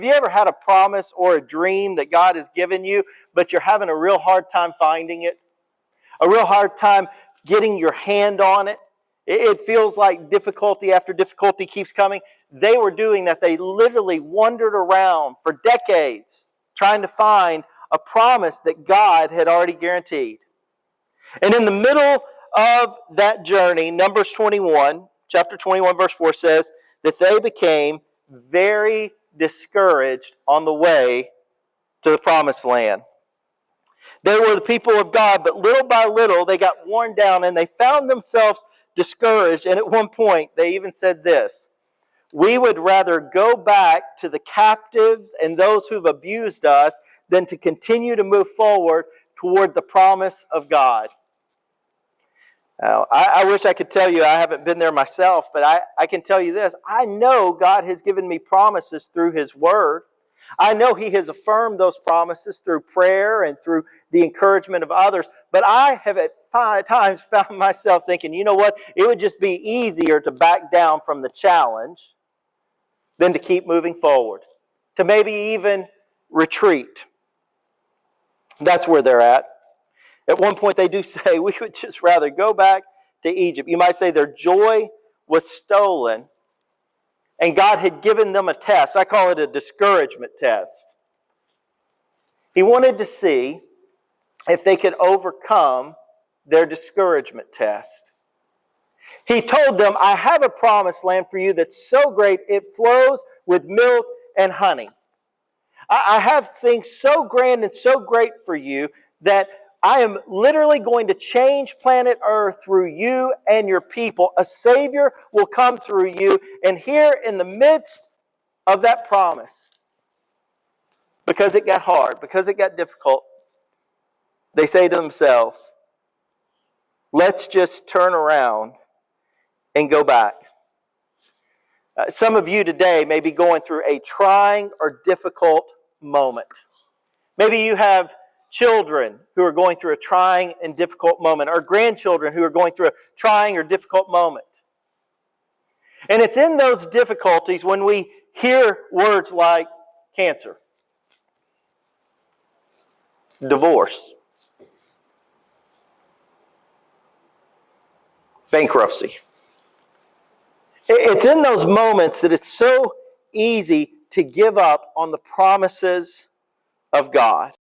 Have you ever had a promise or a dream that God has given you, but you're having a real hard time finding it? A real hard time getting your hand on it? It feels like difficulty after difficulty keeps coming. They were doing that. They literally wandered around for decades trying to find a promise that God had already guaranteed. And in the middle of that journey, Numbers 21, chapter 21, verse 4 says that they became very discouraged on the way to the promised land. They were the people of God, but little by little they got worn down and they found themselves discouraged. And at one point they even said this: we would rather go back to the captives and those who've abused us than to continue to move forward toward the promise of God. Now, I wish I could tell you, I haven't been there myself, but I can tell you this. I know God has given me promises through His Word. I know He has affirmed those promises through prayer and through the encouragement of others. But I have at times found myself thinking, you know what? It would just be easier to back down from the challenge than to keep moving forward. To maybe even retreat. That's where they're at. At one point they do say, we would just rather go back to Egypt. You might say their joy was stolen and God had given them a test. I call it a discouragement test. He wanted to see if they could overcome their discouragement test. He told them, I have a promised land for you that's so great it flows with milk and honey. I have things so grand and so great for you that I am literally going to change planet Earth through you and your people. A Savior will come through you. And here in the midst of that promise, because it got hard, because it got difficult, they say to themselves, let's just turn around and go back. Some of you today may be going through a trying or difficult moment. Maybe you have children who are going through a trying and difficult moment, or grandchildren who are going through a trying or difficult moment. And it's in those difficulties when we hear words like cancer, divorce, bankruptcy. It's in those moments that it's so easy to give up on the promises of God.